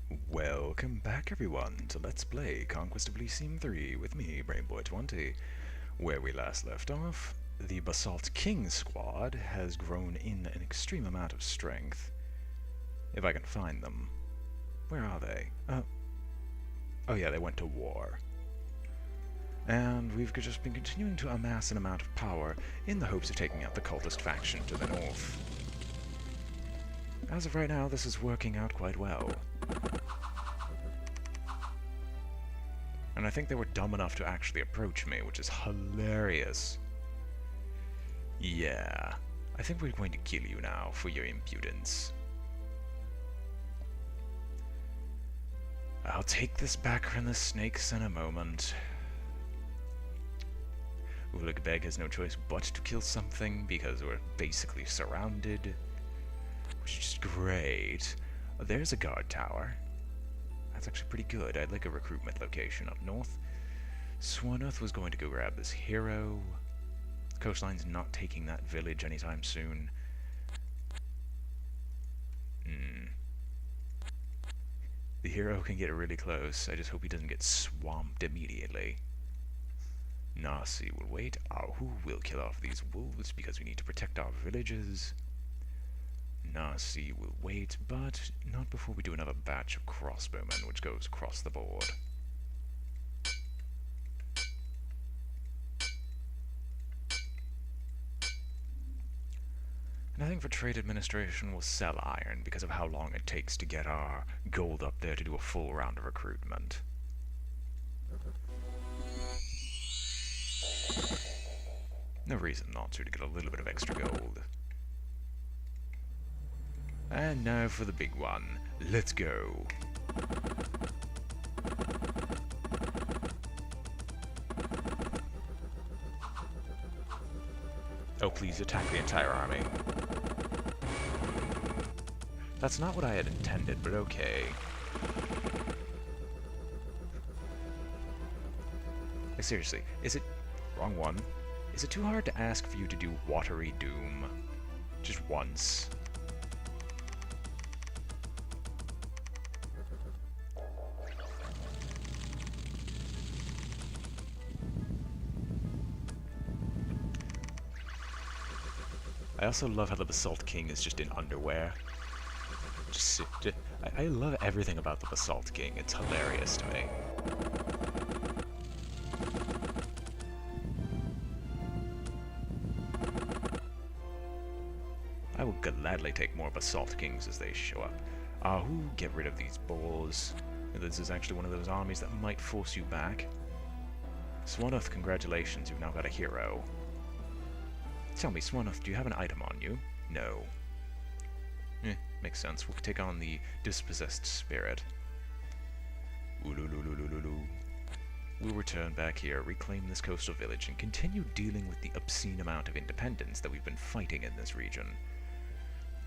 Welcome back everyone to Let's Play Conquest of Elysium 3 with me, BrainBoy20. Where we last left off, the Basalt King squad has grown in an extreme amount of strength. If I can find them. Where are they? Oh yeah, they went to war. And we've just been continuing to amass an amount of power in the hopes of taking out the cultist faction to the north. As of right now, this is working out quite well. And I think they were dumb enough to actually approach me, which is hilarious. Yeah, I think we're going to kill you now for your impudence. I'll take this back from the snakes in a moment. Uligbeg has no choice but to kill something because we're basically surrounded. Which is great. Oh, there's a guard tower. That's actually pretty good. I'd like a recruitment location up north. Swarnoth was going to go grab this hero. The coastline's not taking that village anytime soon. The hero can get really close. I just hope he doesn't get swamped immediately. Nasi will wait. Ahu will kill off these wolves because we need to protect our villages. Nasi will wait, but not before we do another batch of crossbowmen, which goes across the board. And I think for trade administration we'll sell iron because of how long it takes to get our gold up there to do a full round of recruitment. No reason not to get a little bit of extra gold. And now for the big one. Let's go. Oh, please attack the entire army. That's not what I had intended, but okay. Like, seriously, is it... wrong one. Is it too hard to ask for you to do Watery Doom? Just once. I also love how the Basalt King is just in underwear. I love everything about the Basalt King. It's hilarious to me. I will gladly take more Basalt Kings as they show up. Ahu, get rid of these boars. This is actually one of those armies that might force you back. Swanoth, congratulations, you've now got a hero. Tell me, Swanoth, do you have an item on you? No. Makes sense. We'll take on the dispossessed spirit. Ulululululu. We'll return back here, reclaim this coastal village, and continue dealing with the obscene amount of independence that we've been fighting in this region.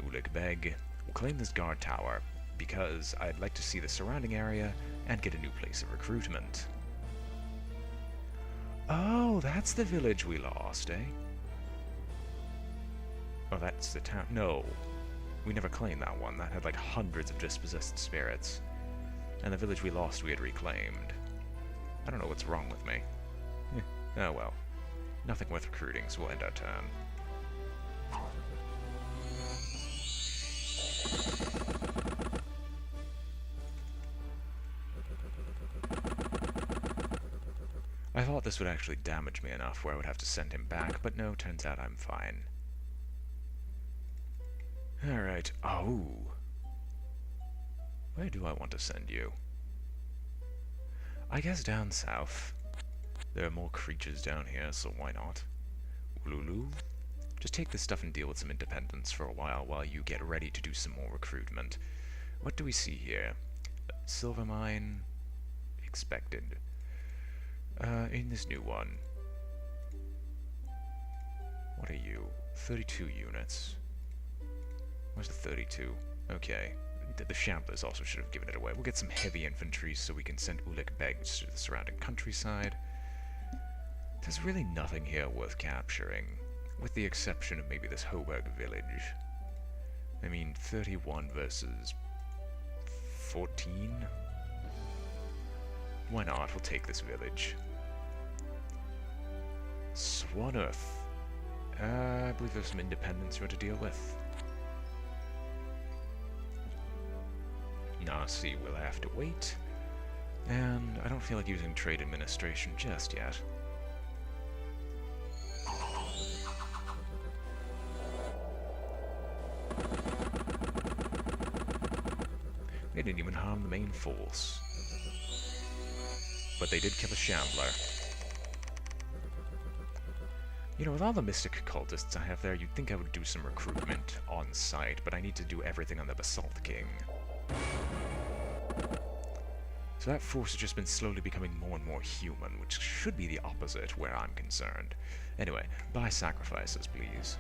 Uligbeg will claim this guard tower, because I'd like to see the surrounding area and get a new place of recruitment. Oh, that's the village we lost, eh? Oh, that's the town. No. We never claimed that one. That had like hundreds of dispossessed spirits. And the village we lost we had reclaimed. I don't know what's wrong with me. Oh well. Nothing worth recruiting, so we'll end our turn. I thought this would actually damage me enough where I would have to send him back, but no, turns out I'm fine. Alright, oh. Where do I want to send you? I guess down south. There are more creatures down here, so why not? Ululu. Just take this stuff and deal with some independence for a while you get ready to do some more recruitment. What do we see here? Silver mine. Expected. In this new one. What are you? 32 units. Where's the 32? Okay. The Shamblers also should have given it away. We'll get some heavy infantry so we can send Uligbeg to the surrounding countryside. There's really nothing here worth capturing, with the exception of maybe this Hoburg village. I mean, 31 versus 14? Why not? We'll take this village. Swanorth. I believe there's some independents here to deal with. Nasi will have to wait. And I don't feel like using trade administration just yet. They didn't even harm the main force. But they did kill a shambler. You know, with all the mystic cultists I have there, you'd think I would do some recruitment on site, but I need to do everything on the Basalt King. So that force has just been slowly becoming more and more human, which should be the opposite where I'm concerned. Anyway, buy sacrifices, please.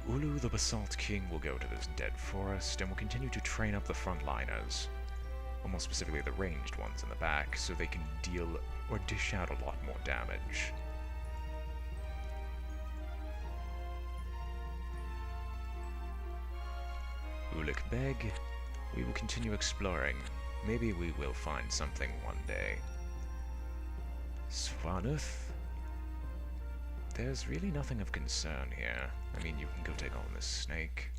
Ulu the Basalt King will go to this dead forest, and will continue to train up the frontliners. Almost specifically the ranged ones in the back, so they can deal or dish out a lot more damage. Ulik Beg, we will continue exploring. Maybe we will find something one day. Swanuth? There's really nothing of concern here. I mean, you can go take on this snake.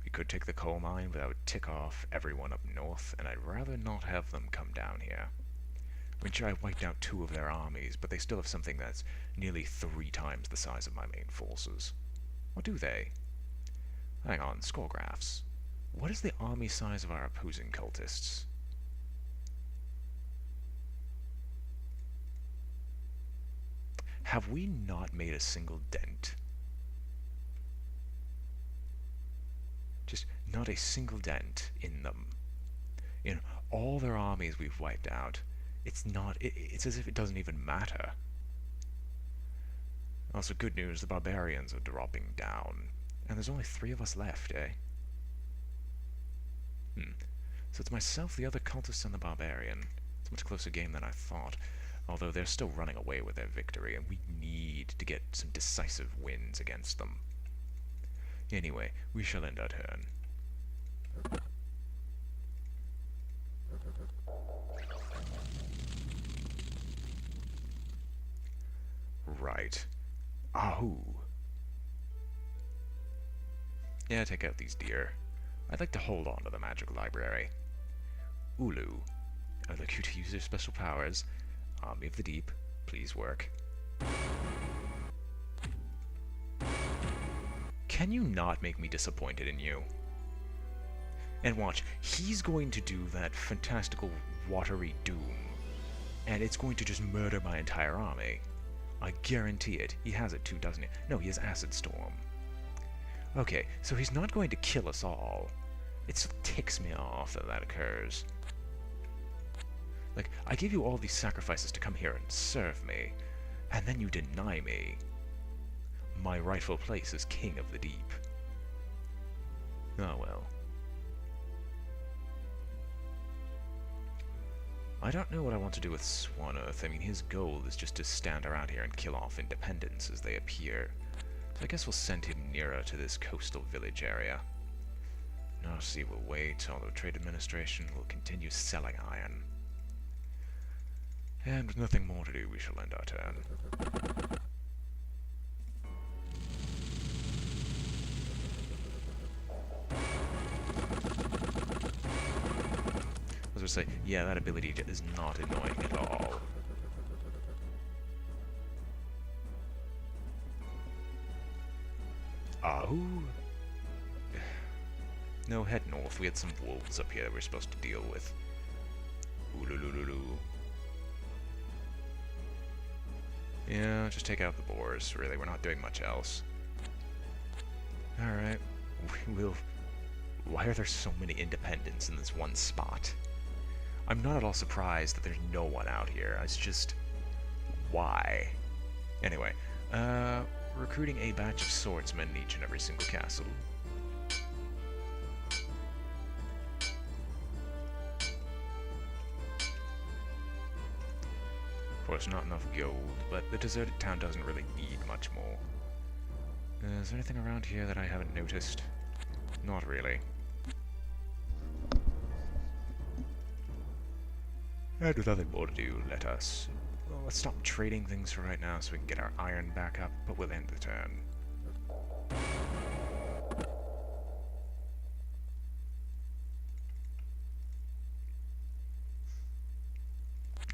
We could take the coal mine, but that would tick off everyone up north, and I'd rather not have them come down here. I mean, sure, I wiped out 2 of their armies, but they still have something that's nearly 3 times the size of my main forces. Or do they? Hang on, score graphs. What is the army size of our opposing cultists? Have we not made a single dent? Just not a single dent in them. In all their armies we've wiped out, it's as if it doesn't even matter. Also, good news, the barbarians are dropping down. And there's only 3 of us left, eh? So it's myself, the other cultists, and the barbarian. It's a much closer game than I thought. Although they're still running away with their victory, and we need to get some decisive wins against them. Anyway, we shall end our turn. Right. Ahoo. Yeah, take out these deer. I'd like to hold on to the magic library. Ulu. I'd like you to use your special powers. Army of the Deep, please work. Can you not make me disappointed in you? And watch, he's going to do that fantastical watery doom, and it's going to just murder my entire army. I guarantee it. He has it too, doesn't he? No, he has Acid Storm. Okay, so he's not going to kill us all. It still ticks me off that that occurs. Like, I give you all these sacrifices to come here and serve me, and then you deny me my rightful place as King of the Deep. Oh well. I don't know what I want to do with Swanorth. I mean, his goal is just to stand around here and kill off independents as they appear. So I guess we'll send him nearer to this coastal village area. Nasi will wait, although Trade Administration will continue selling iron. And with nothing more to do, we shall end our turn. I was going to say, yeah, that ability is not annoying at all. Ahoo! No, head north. We had some wolves up here that we're supposed to deal with. Oolululu. Yeah, just take out the boars, really. We're not doing much else. Alright. We will... Why are there so many independents in this one spot? I'm not at all surprised that there's no one out here. It's just... Why? Anyway, recruiting a batch of swordsmen in each and every single castle. Of course, not enough gold, but the deserted town doesn't really need much more. Is there anything around here that I haven't noticed? Not really. And with nothing more to do, let's stop trading things for right now so we can get our iron back up, but we'll end the turn.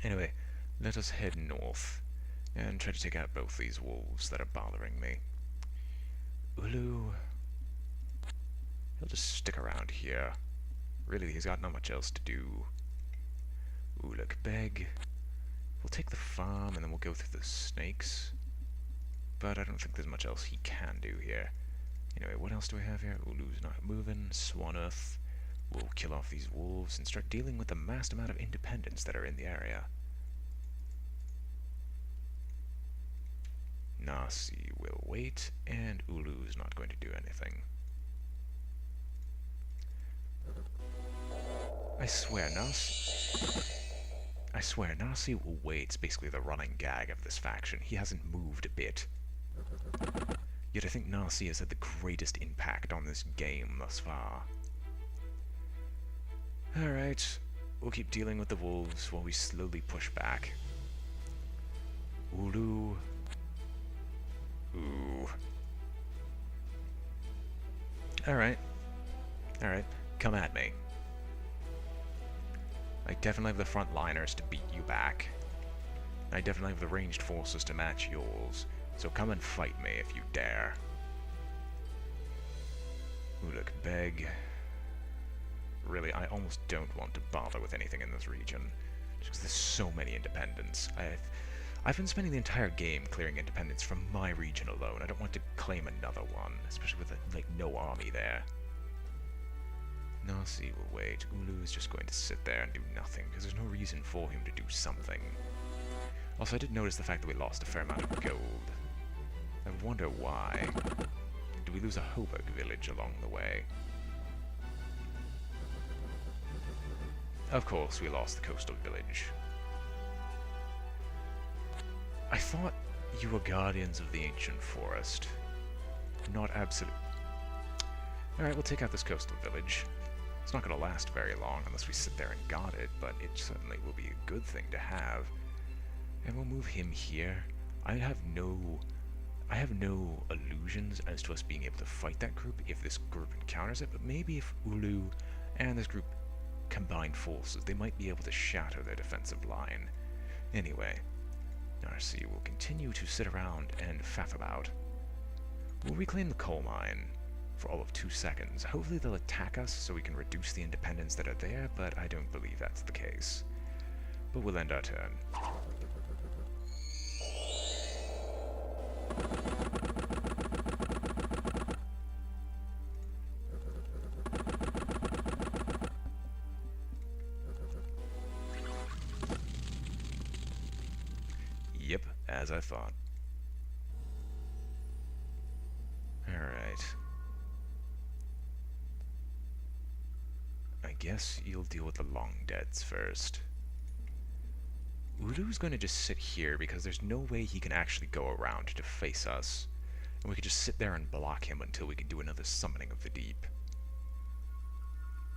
Anyway, let us head north and try to take out both these wolves that are bothering me. Ulu, he'll just stick around here. Really, he's got not much else to do. Uluk Beg. We'll take the farm and then we'll go through the snakes. But I don't think there's much else he can do here. Anyway, what else do we have here? Ulu's not moving. Swaneth. We'll kill off these wolves and start dealing with the vast amount of independents that are in the area. Nasi will wait, and Ulu's not going to do anything. I swear Nasi will wait. It's basically the running gag of this faction. He hasn't moved a bit. Yet I think Nasi has had the greatest impact on this game thus far. Alright, we'll keep dealing with the wolves while we slowly push back. Ulu. Ooh. Alright, come at me. I definitely have the frontliners to beat you back. I definitely have the ranged forces to match yours, so come and fight me if you dare. Uluk Beg. Really, I almost don't want to bother with anything in this region, just because there's so many independents. I've been spending the entire game clearing independents from my region alone. I don't want to claim another one, especially with, like, no army there. Nasi will wait. Ulu is just going to sit there and do nothing, because there's no reason for him to do something. Also, I did notice the fact that we lost a fair amount of gold. I wonder why. Did we lose a Hobog village along the way? Of course, we lost the coastal village. I thought you were guardians of the ancient forest. Not absolute. Alright, we'll take out this coastal village. It's not going to last very long unless we sit there and guard it, but it certainly will be a good thing to have. And we'll move him here. I have no illusions as to us being able to fight that group if this group encounters it, but maybe if Ulu and this group combine forces, they might be able to shatter their defensive line. Anyway, Narcy will continue to sit around and faff about. We'll reclaim the coal mine for all of 2 seconds. Hopefully they'll attack us so we can reduce the independents that are there, but I don't believe that's the case. But we'll end our turn. Yep, as I thought. Alright. I guess you'll deal with the long deads first. Ulu's going to just sit here because there's no way he can actually go around to face us. And we could just sit there and block him until we can do another summoning of the deep.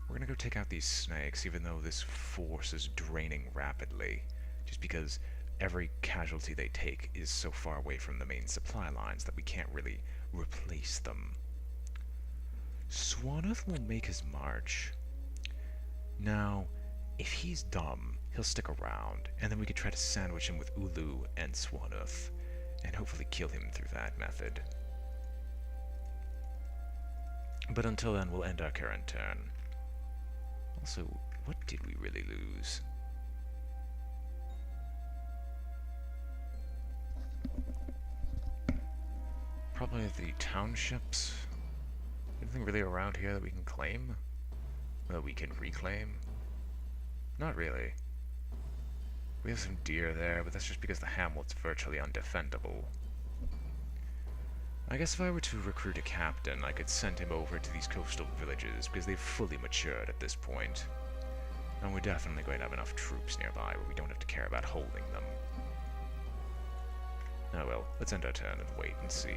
We're going to go take out these snakes even though this force is draining rapidly. Just because every casualty they take is so far away from the main supply lines that we can't really replace them. Swaneth will make his march. Now, if he's dumb, he'll stick around, and then we could try to sandwich him with Ulu and Swaneth, and hopefully kill him through that method. But until then, we'll end our current turn. Also, what did we really lose? Probably the townships. Anything really around here that we can claim? That we can reclaim? Not really. We have some deer there, but that's just because the hamlet's virtually undefendable. I guess if I were to recruit a captain, I could send him over to these coastal villages, because they've fully matured at this point. And we're definitely going to have enough troops nearby where we don't have to care about holding them. Oh well, let's end our turn and wait and see.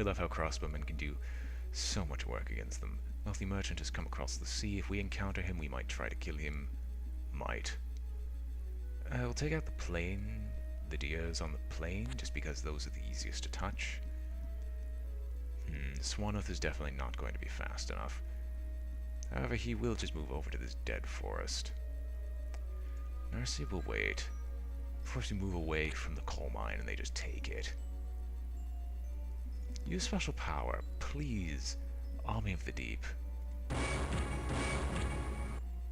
I love how crossbowmen can do so much work against them. Wealthy merchant has come across the sea. If we encounter him, we might try to kill him. Might. We'll take out the plane, the deers on the plane, just because those are the easiest to touch. Swanoth is definitely not going to be fast enough. However, he will just move over to this dead forest. Narcy will wait. Of course, we move away from the coal mine and they just take it. Use special power, please. Army of the Deep.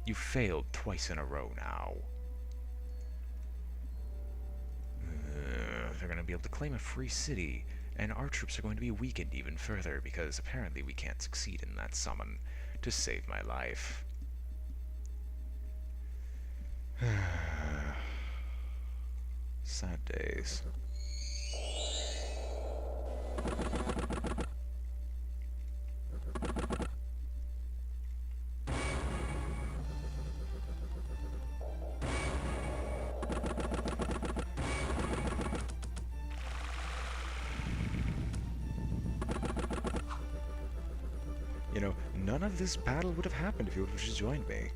You failed twice in a row now. They're going to be able to claim a free city, and our troops are going to be weakened even further because apparently we can't succeed in that summon to save my life. Sad days. You know, none of this battle would have happened if you would have just joined me.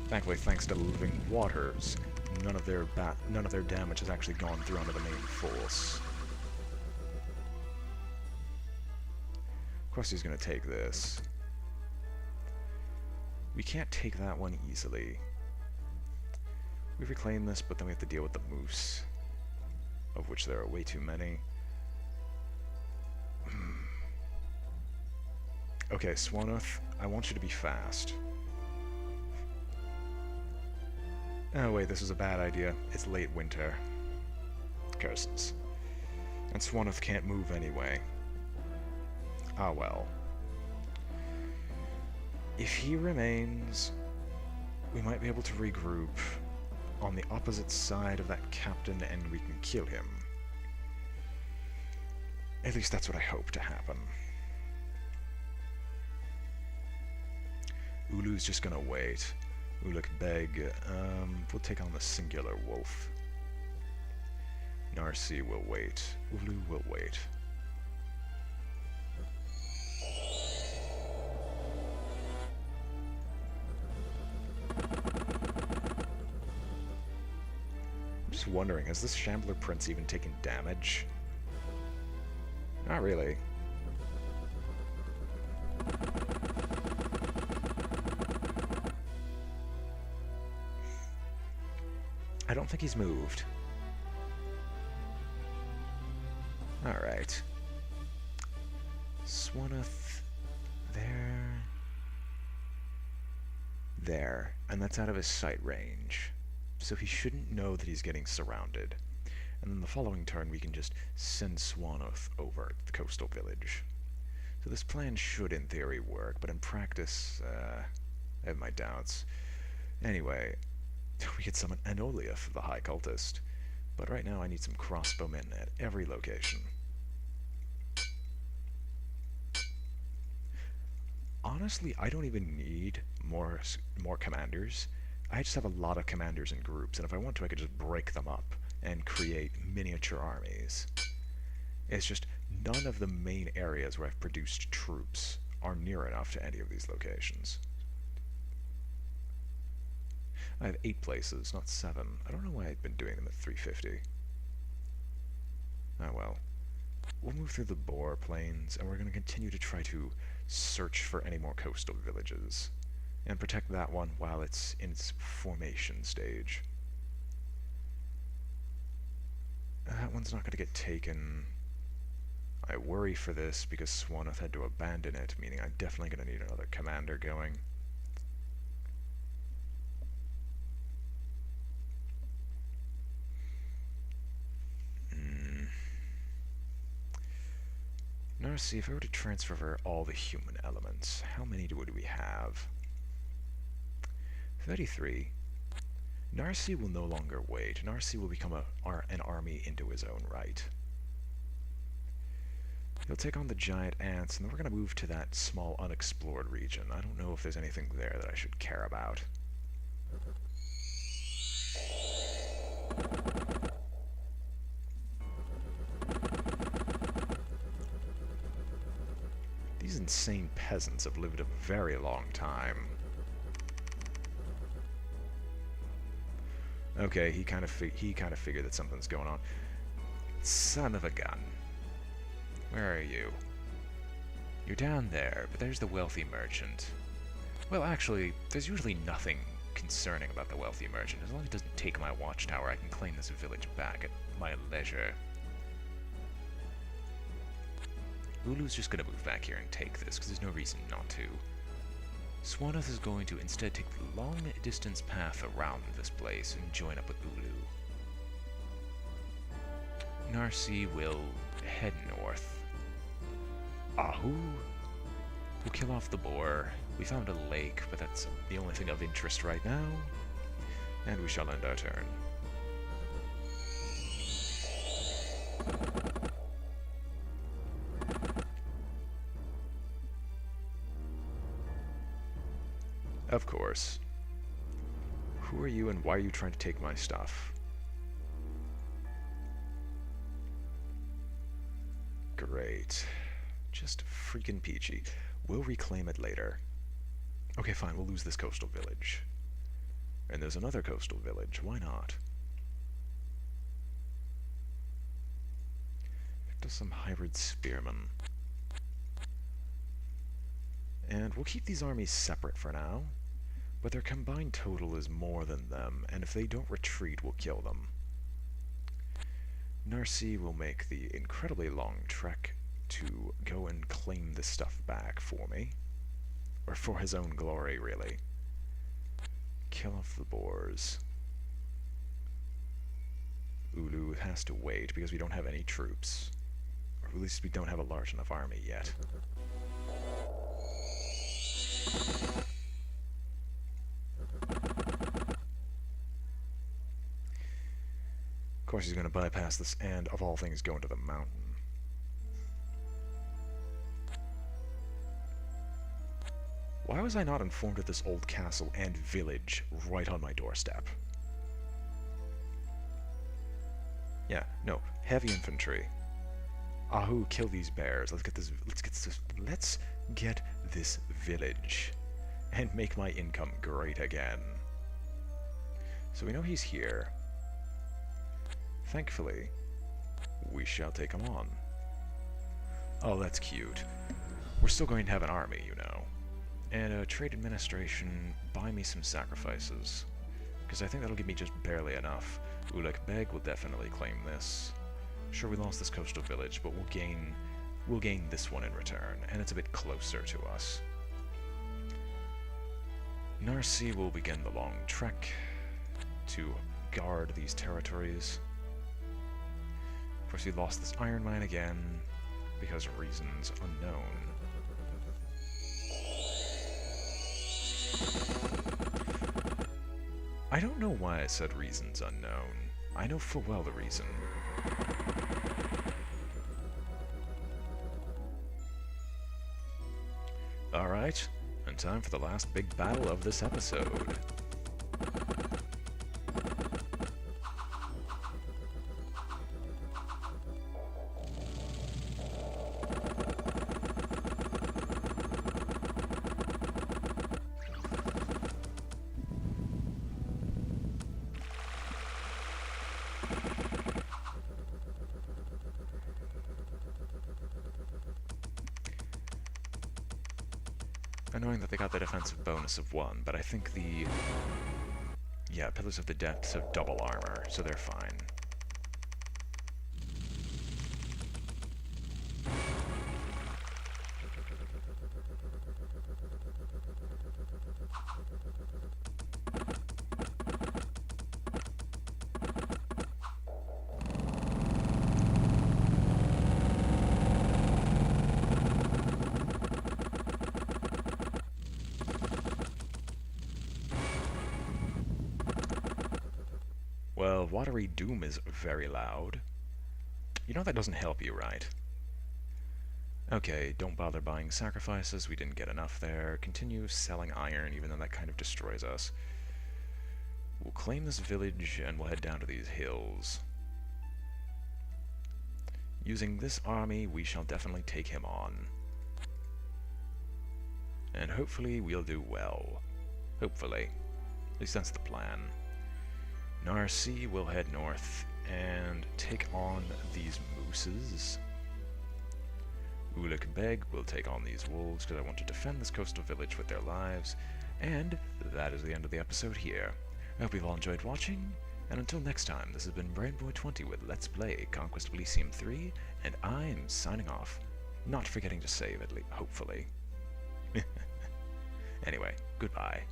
Thankfully, thanks to Living Waters, none of their damage has actually gone through onto the main force. Of course he's going to take this. We can't take that one easily. We reclaim this, but then we have to deal with the moose, of which there are way too many. Okay, Swanoth, I want you to be fast. Oh wait, this is a bad idea. It's late winter. Curses. And Swanoth can't move anyway. Ah well. If he remains, we might be able to regroup on the opposite side of that captain and we can kill him. At least that's what I hope to happen. Ulu's just gonna wait. Uluk Beg, we'll take on the singular wolf. Narcy will wait. Ulu will wait. I'm just wondering, has this Shambler Prince even taken damage? Not really. I don't think he's moved. Alright. Swanoth. There. There. And that's out of his sight range. So he shouldn't know that he's getting surrounded. And then the following turn we can just send Swanoth over to the coastal village. So this plan should in theory work, but in practice, I have my doubts. Anyway, we could summon Anoliath, the High Cultist. But right now I need some crossbowmen at every location. Honestly, I don't even need more commanders. I just have a lot of commanders in groups, and if I want to I could just break them up and create miniature armies. It's just none of the main areas where I've produced troops are near enough to any of these locations. I have 8 places, not 7. I don't know why I've been doing them at 350. Oh well. We'll move through the Boar Plains, and we're going to continue to try to search for any more coastal villages, and protect that one while it's in its formation stage. That one's not going to get taken. I worry for this because Swanoth had to abandon it, meaning I'm definitely going to need another commander going. Narcy, if I were to transfer all the human elements, how many would we have? 33. Narcy will no longer wait. Narcy will become an army into his own right. He'll take on the giant ants, and then we're going to move to that small unexplored region. I don't know if there's anything there that I should care about. These insane peasants have lived a very long time. Okay, he kind of figured that something's going on. Son of a gun. Where are you? You're down there, but there's the wealthy merchant. Well, actually, there's usually nothing concerning about the wealthy merchant. As long as it doesn't take my watchtower, I can claim this village back at my leisure. Ulu's just gonna move back here and take this, because there's no reason not to. Swanath is going to instead take the long-distance path around this place and join up with Ulu. Narsi will head north. Ahu will kill off the boar. We found a lake, but that's the only thing of interest right now. And we shall end our turn. Of course. Who are you and why are you trying to take my stuff? Great. Just freaking peachy. We'll reclaim it later. Okay, fine, we'll lose this coastal village. And there's another coastal village, why not? Picked up some hybrid spearmen. And we'll keep these armies separate for now, but their combined total is more than them, and if they don't retreat, we'll kill them. Narsi will make the incredibly long trek to go and claim this stuff back for me. Or for his own glory, really. Kill off the boars. Ulu has to wait because we don't have any troops. Or at least we don't have a large enough army yet. Of course he's going to bypass this and, of all things, go into the mountain. Why was I not informed of this old castle and village right on my doorstep? Yeah, no, heavy infantry. Ahu, kill these bears. Let's get this village and make my income great again. So we know he's here. Thankfully, we shall take him on. Oh, that's cute. We're still going to have an army, you know. And trade administration, buy me some sacrifices. Because I think that'll give me just barely enough. Ulek Beg will definitely claim this. Sure, we lost this coastal village, but we'll gain this one in return, and it's a bit closer to us. Narsi will begin the long trek to guard these territories. Of course, we lost this iron mine again, because of reasons unknown. I don't know why I said reasons unknown. I know full well the reason. Alright, and time for the last big battle of this episode. Annoying that they got the defensive bonus of 1, but I think the... yeah, Pillars of the Depths have double armor, so they're fine. Well, Watery Doom is very loud. You know that doesn't help you, right? Okay, don't bother buying sacrifices, we didn't get enough there. Continue selling iron, even though that kind of destroys us. We'll claim this village and we'll head down to these hills. Using this army, we shall definitely take him on. And hopefully we'll do well. Hopefully. At least that's the plan. Narsi will head north and take on these mooses. Ulik Beg will take on these wolves because I want to defend this coastal village with their lives. And that is the end of the episode here. I hope you've all enjoyed watching, and until next time, this has been BrainBoy20 with Let's Play Conquest of Elysium 3, and I'm signing off. Not forgetting to save, at least, hopefully. Anyway, goodbye.